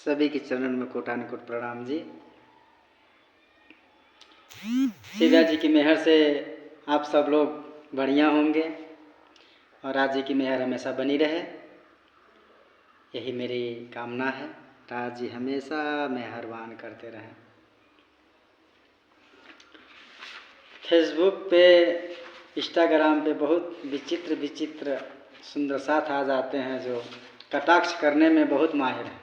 सभी के चरणों में कोटानुकोट प्रणाम जी। शिवा जी की मेहर से आप सब लोग बढ़िया होंगे और राज जी की मेहर हमेशा बनी रहे, यही मेरी कामना है। राज जी हमेशा मेहरबान करते रहें। फेसबुक पे, इंस्टाग्राम पे बहुत विचित्र विचित्र सुंदर साथ आ जाते हैं जो कटाक्ष करने में बहुत माहिर हैं।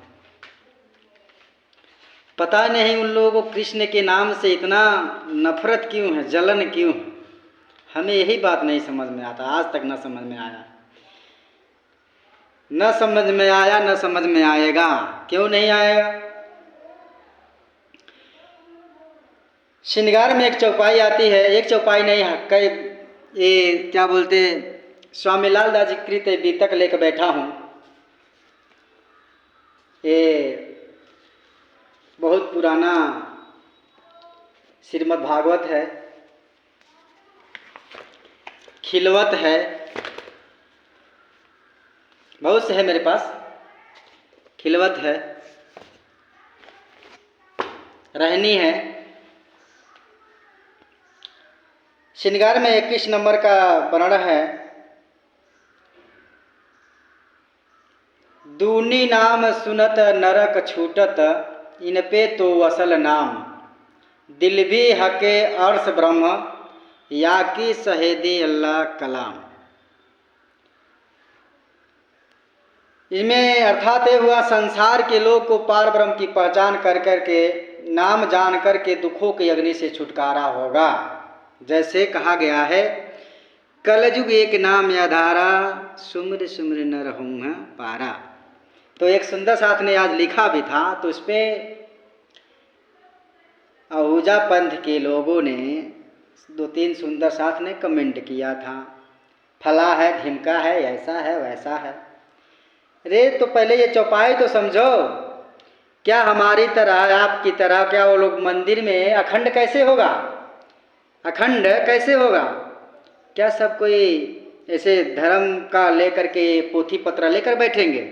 पता नहीं उन लोगों को कृष्ण के नाम से इतना नफरत क्यों है, जलन क्यों है, हमें यही बात नहीं समझ में आता। आज तक न समझ में आया, न समझ में आया, न समझ में आएगा। क्यों नहीं आएगा? श्रृंगार में एक चौपाई आती है, एक चौपाई नहीं है, कई ये क्या बोलते, स्वामी लाल दास जी कृत बीतक लेकर बैठा हूँ। ये बहुत पुराना श्रीमद् भागवत है, खिलवत है, बहुत से है मेरे पास। खिलवत है, रहनी है। श्रृंगार में 21 नंबर का वर्णन है। दूनी नाम सुनत नरक छूटत, इन पे तो असल नाम। दिल भी हके अर्श ब्रह्म, या की सहेदी अल्लाह कलाम। इसमें अर्थात ये हुआ, संसार के लोग को पार ब्रह्म की पहचान कर करके, नाम जान करके दुखों की अग्नि से छुटकारा होगा। जैसे कहा गया है, कलयुग एक नाम आधारा, सुमिर सुमिर न रहूँगा पारा। तो एक सुंदर साथ ने आज लिखा भी था, तो इस पर आहूजा पंथ के लोगों ने 2-3 सुंदर साथ ने कमेंट किया था, फला है, ढिमका है, ऐसा है, वैसा है। रे तो पहले ये चौपाई तो समझो। क्या हमारी तरह, आपकी तरह, क्या वो लोग मंदिर में अखंड कैसे होगा? अखंड कैसे होगा? क्या सब कोई ऐसे धर्म का लेकर के पोथी पत्र लेकर बैठेंगे?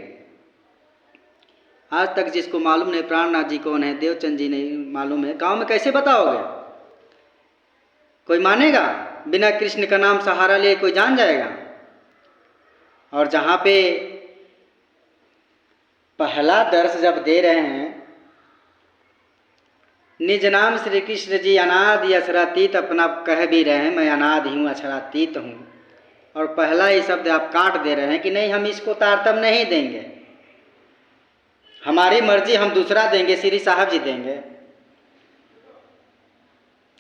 आज तक जिसको मालूम नहीं प्राणनाथ जी कौन है, देवचंद जी नहीं मालूम है, गांव में कैसे बताओगे? कोई मानेगा? बिना कृष्ण का नाम सहारा लिए कोई जान जाएगा? और जहाँ पे पहला दर्श जब दे रहे हैं, निज नाम श्री कृष्ण जी अनादि अक्षरातीत अपना कह भी रहे हैं, मैं अनादि हूँ, अक्षरातीत हूँ, और पहला ही शब्द आप काट दे रहे हैं कि नहीं, हम इसको तारतम्य नहीं देंगे, हमारी मर्जी, हम दूसरा देंगे, श्री साहब जी देंगे।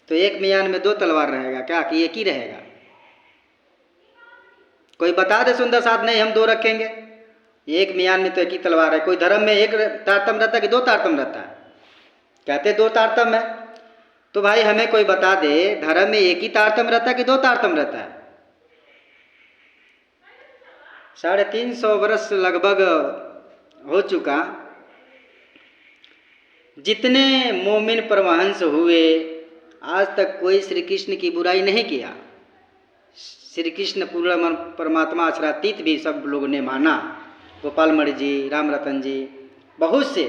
तो एक मियान में 2 तलवार रहेगा क्या, कि एक ही रहेगा? कोई बता दे सुंदर साथ, नहीं हम 2 रखेंगे। एक मियान में तो एक ही तलवार है। कोई धर्म में एक तारतम्य रहता है कि 2 तारतम्य रहता है? कहते 2 तारतम्य है। तो भाई हमें कोई बता दे, धर्म में एक ही तारतम्य रहता है कि 2 तारतम्य रहता है? 350 वर्ष लगभग हो चुका, जितने मोमिन परमहंस हुए, आज तक कोई श्री कृष्ण की बुराई नहीं किया। श्री कृष्ण पूर्ण परमात्मा अक्षरातीत भी सब लोगों ने माना। गोपाल मणि जी, राम रतन जी, बहुत से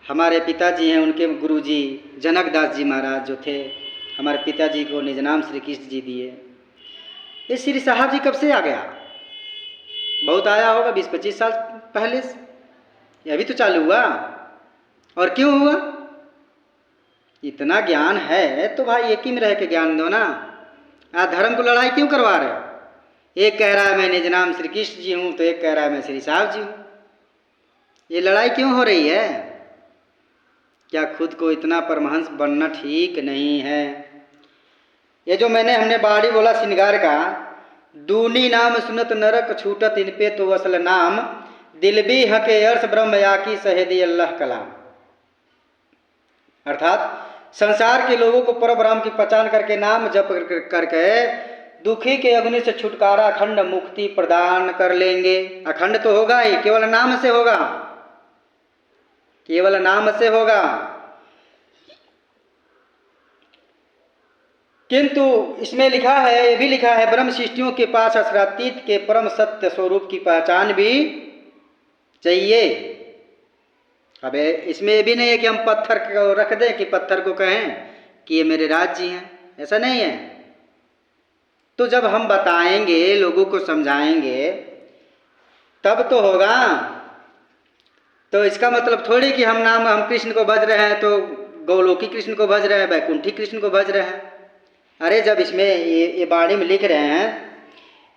हमारे पिताजी हैं, उनके गुरुजी जनक दास जी महाराज जो थे, हमारे पिताजी को निज नाम श्री कृष्ण जी दिए। ये श्री साहब जी कब से आ गया? बहुत आया होगा, 20-25 साल पहले से। ये अभी तो चालू हुआ। और क्यों हुआ? इतना ज्ञान है तो भाई एक ही में रह के ज्ञान दो ना। आज धर्म को लड़ाई क्यों करवा रहे हो? एक कह रहा है मैं निज नाम श्री कृष्ण जी हूँ, तो एक कह रहा है मैं श्री साहब जी हूँ। ये लड़ाई क्यों हो रही है? क्या खुद को इतना परमहंस बनना ठीक नहीं है? ये जो हमने बाड़ी बोला श्रृंगार का, दूनी नाम सुनत नरक छूटत, इन पे तो असल नाम। दिल भी हके अर्श ब्रह्म, या की सहेदी अल्लाह कलाम। अर्थात संसार के लोगों को परब्रह्म की पहचान करके, नाम जप करके दुखी के अग्नि से छुटकारा, अखंड मुक्ति प्रदान कर लेंगे। अखंड तो होगा ही, केवल नाम से होगा, केवल नाम से होगा। किंतु इसमें लिखा है, ये भी लिखा है, ब्रह्म सृष्टियों के पास अक्षरातीत के परम सत्य स्वरूप की पहचान भी चाहिए। अब इसमें ये भी नहीं है कि हम पत्थर को रख दें कि पत्थर को कहें कि ये मेरे राज्य हैं, ऐसा नहीं है। तो जब हम बताएंगे, लोगों को समझाएंगे, तब तो होगा। तो इसका मतलब थोड़ी कि हम कृष्ण को भज रहे हैं तो गौलोकी कृष्ण को भज रहे हैं, वैकुंठी कृष्ण को भज रहे हैं। अरे जब इसमें ये वाणी में लिख रहे हैं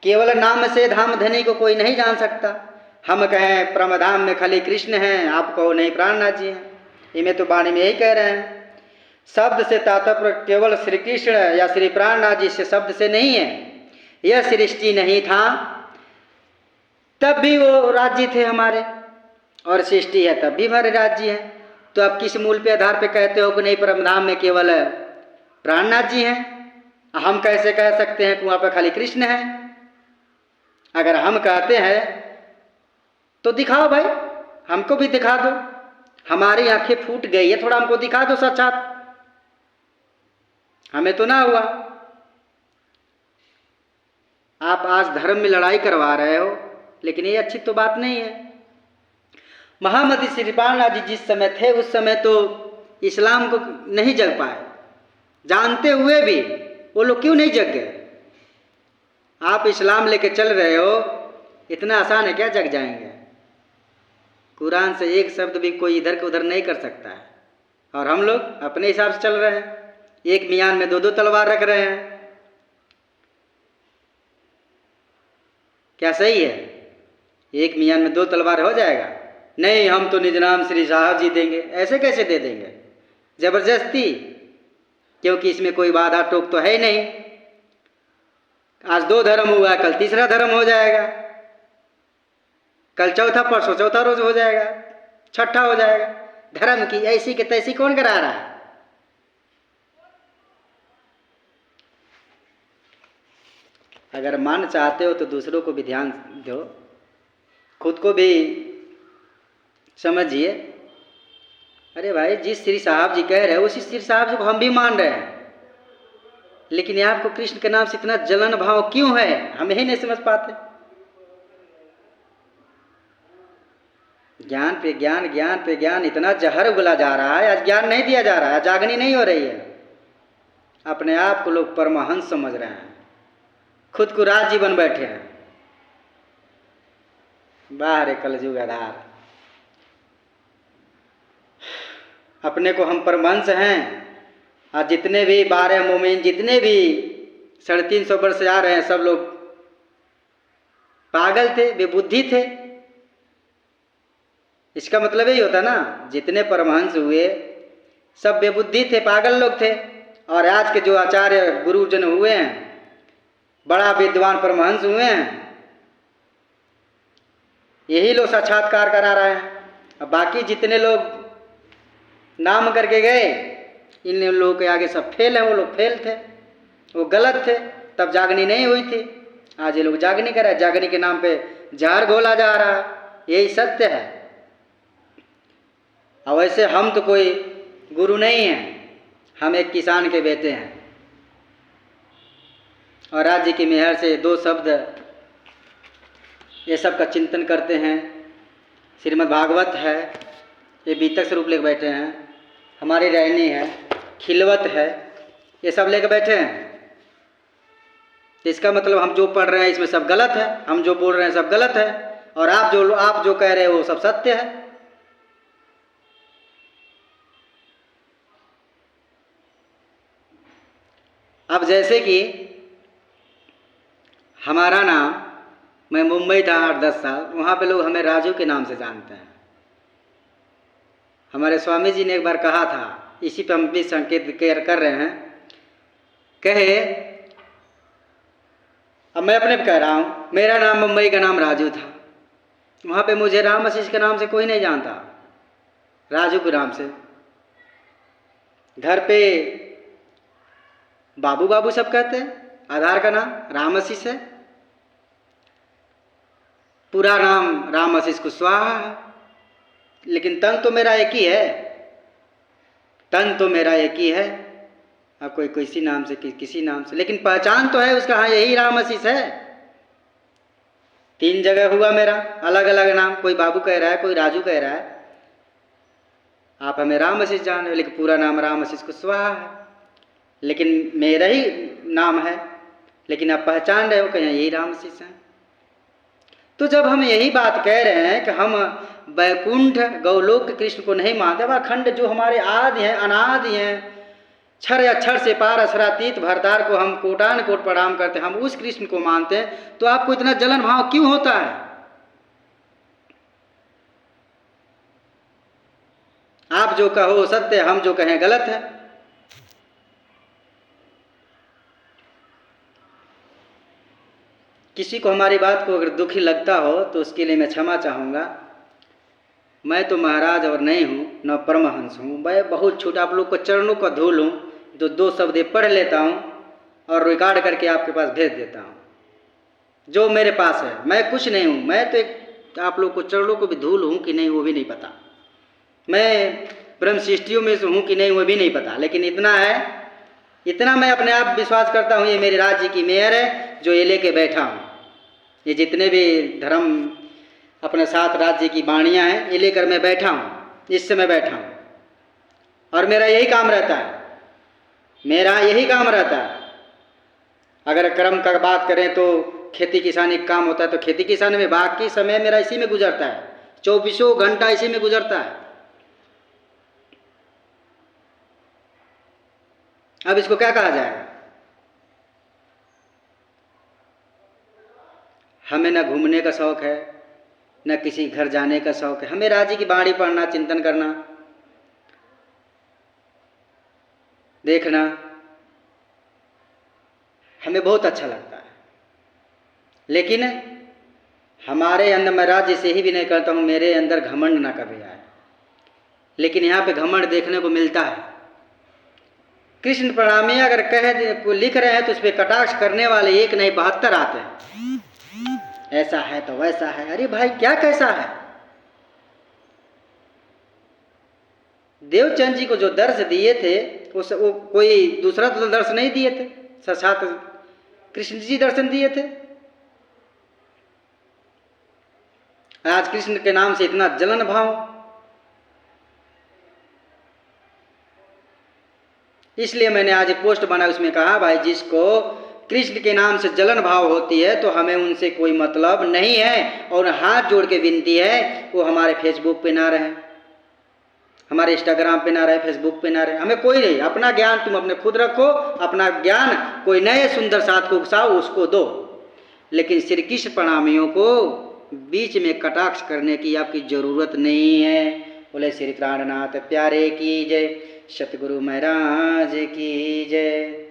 केवल नाम से धाम धनी को कोई नहीं जान सकता, हम कहें परमधाम में खाली कृष्ण हैं, आप कहो नहीं प्राणनाथ जी हैं, इनमें तो वाणी में यही कह रहे हैं। शब्द से तात्पर्य केवल श्री कृष्ण या श्री प्राणनाथ जी से शब्द से नहीं है। यह सृष्टि नहीं था तब भी वो राज्य थे हमारे, और सृष्टि है तब भी हमारे राज्य हैं। तो आप किस मूल पे आधार पे कहते हो कि नहीं परमधाम में केवल प्राणनाथ जी हैं? हम कैसे कह सकते हैं कि वहाँ पर खाली कृष्ण है? अगर हम कहते हैं तो दिखाओ भाई, हमको भी दिखा दो, हमारी आंखें फूट गई है, थोड़ा हमको दिखा दो साक्षात, हमें तो ना हुआ। आप आज धर्म में लड़ाई करवा रहे हो, लेकिन ये अच्छी तो बात नहीं है। महामती श्री प्राणनाथ जी जिस समय थे उस समय तो इस्लाम को नहीं जग पाए, जानते हुए भी वो लोग क्यों नहीं जग गए? आप इस्लाम लेके चल रहे हो, इतना आसान है क्या जग जाएंगे? कुरान से एक शब्द भी कोई इधर के उधर नहीं कर सकता है, और हम लोग अपने हिसाब से चल रहे हैं। एक मियान में दो दो तलवार रख रहे हैं, क्या सही है? एक मियान में दो तलवार हो जाएगा? नहीं, हम तो निज नाम श्री साहब जी देंगे। ऐसे कैसे दे देंगे? जबरदस्ती, क्योंकि इसमें कोई बाधा टोक तो है नहीं। आज 2 धर्म हुआ, कल तीसरा धर्म हो जाएगा, कल चौथा, परसों चौथा रोज हो जाएगा, छठा हो जाएगा। धर्म की ऐसी के तैसी कौन करा रहा है? अगर मान चाहते हो तो दूसरों को भी ध्यान दो, खुद को भी समझिए। अरे भाई, जिस श्री साहब जी कह रहे हो उसी श्री साहब जी को हम भी मान रहे हैं, लेकिन ये आपको कृष्ण के नाम से इतना जलन भाव क्यों है, हम ही नहीं समझ पाते। ज्ञान पे ज्ञान, ज्ञान पे ज्ञान, इतना जहर उगला जा रहा है। आज ज्ञान नहीं दिया जा रहा है, जागनी नहीं हो रही है। अपने आप को लोग परमहंस समझ रहे हैं, खुद को राजी बन बैठे हैं। बाहर कलयुग आधार, अपने को हम परमहंस हैं। आज जितने भी 12 मोमिन, जितने भी 350 वर्ष से आ रहे हैं, सब लोग पागल थे, बेबुद्धि थे। इसका मतलब यही होता ना, जितने परमहंस हुए सब बेबुद्धि थे, पागल लोग थे। और आज के जो आचार्य गुरुजन हुए हैं, बड़ा विद्वान परमहंस हुए हैं, यही लोग साक्षात्कार करा रहे हैं। अब बाकी जितने लोग नाम करके गए, इन लोगों के आगे सब फेल है। वो लोग फेल थे, वो गलत थे, तब जागनी नहीं हुई थी। आज ये लोग जागनी कर रहे हैं, जागनी के नाम पे जहर घोला जा रहा है, यही सत्य है। और वैसे हम तो कोई गुरु नहीं हैं, हम एक किसान के बेटे हैं, और राज्य की मेहर से 2 शब्द ये सब का चिंतन करते हैं। श्रीमद् भागवत है, ये बीतक स्वरूप लेकर बैठे हैं, हमारी रहनी है, खिलवत है, ये सब लेकर बैठे हैं। इसका मतलब हम जो पढ़ रहे हैं इसमें सब गलत है, हम जो बोल रहे हैं सब गलत है, और आप जो कह रहे हो वो सब सत्य है। अब जैसे कि हमारा नाम, मैं मुंबई था 8-10 साल, वहाँ पे लोग हमें राजू के नाम से जानते हैं। हमारे स्वामी जी ने एक बार कहा था, इसी पे हम भी संकेत कर रहे हैं, कहे, अब मैं अपने पे कह रहा हूँ, मेरा नाम मुंबई का नाम राजू था, वहाँ पे मुझे राम आशीष के नाम से कोई नहीं जानता, राजू के नाम से। घर पे बाबू बाबू सब कहते हैं, आधार का नाम राम आशीष है, पूरा नाम राम आशीष कुशवाहा है, लेकिन तन तो मेरा एक ही है, तन तो मेरा एक ही है। अब कोई किसी नाम से किसी नाम से, लेकिन पहचान तो है उसका, हाँ यही राम आशीष है। 3 जगह हुआ मेरा अलग अलग नाम, कोई बाबू कह रहा है, कोई राजू कह रहा है, आप हमें राम आशीष जान रहे हो, लेकिन पूरा नाम राम आशीष कुशवाहा है, लेकिन मेरा ही नाम है, लेकिन आप पहचान रहे हो कि यही राम आशीष है। तो जब हम यही बात कह रहे हैं कि हम वैकुंठ गौलोक के कृष्ण को नहीं मानते, वह अखंड जो हमारे आदि हैं, अनादि हैं, क्षर अक्षर से पार असरातीत भरतार को हम कोटान कोट प्रणाम करते हैं, हम उस कृष्ण को मानते हैं, तो आपको इतना जलन भाव क्यों होता है? आप जो कहो सत्य, हम जो कहें गलत है। किसी को हमारी बात को अगर दुखी लगता हो तो उसके लिए मैं क्षमा चाहूँगा। मैं तो महाराज और नहीं हूँ, न परमहंस हूँ, मैं बहुत छोटा आप लोग को चरणों का धूल हूँ, जो 2 शब्द पढ़ लेता हूँ और रिकॉर्ड करके आपके पास भेज देता हूँ। जो मेरे पास है, मैं कुछ नहीं हूँ, मैं तो एक आप लोग को चरणों को भी धूल हूँ कि नहीं वो भी नहीं पता, मैं ब्रह्म सृष्टियों में से हूँ कि नहीं वो भी नहीं पता, लेकिन इतना है, इतना मैं अपने आप विश्वास करता हूँ, ये मेरे राज्य की मेयर है जो ये लेके बैठा हूँ। ये जितने भी धर्म अपने साथ राज्य की वाणियाँ हैं ये लेकर मैं बैठा हूँ, इस समय बैठा हूँ, और मेरा यही काम रहता है, मेरा यही काम रहता है। अगर कर्म का बात करें तो खेती किसानी का काम होता है, तो खेती किसानी में बाकी समय मेरा इसी में गुजरता है, 24 घंटा इसी में गुजरता है। अब इसको क्या कहा जाएगा? हमें न घूमने का शौक है, न किसी घर जाने का शौक है, हमें राज्य की बाणी पढ़ना, चिंतन करना, देखना हमें बहुत अच्छा लगता है। लेकिन हमारे अंदर, मैं राज्य से ही भी नहीं करता हूँ, मेरे अंदर घमंड ना कभी आए, लेकिन यहाँ पे घमंड देखने को मिलता है। कृष्ण प्रणामी अगर लिख रहे हैं तो उस पर कटाक्ष करने वाले एक नहीं 72 आते हैं, ऐसा है तो वैसा है। अरे भाई क्या कैसा है? देवचंद जी को जो दर्श दिए थे वो कोई दूसरा तो दर्श नहीं दिए थे, साक्षात कृष्ण जी दर्शन दिए थे। आज कृष्ण के नाम से इतना जलन भाव, इसलिए मैंने आज एक पोस्ट बनाया, उसमें कहा भाई जिसको कृष्ण के नाम से जलन भाव होती है तो हमें उनसे कोई मतलब नहीं है, और हाथ जोड़ के विनती है वो हमारे फेसबुक पे ना रहे, हमारे इंस्टाग्राम पे ना रहे, फेसबुक पे ना रहे, हमें कोई नहीं। अपना ज्ञान तुम अपने खुद रखो, अपना ज्ञान कोई नए सुंदर साथ को उकसाओ उसको दो, लेकिन श्री कृष्ण प्रणामियों को बीच में कटाक्ष करने की आपकी जरूरत नहीं है। बोले श्री प्राणनाथ प्यारे की जय, सतगुरु महाराज की जय।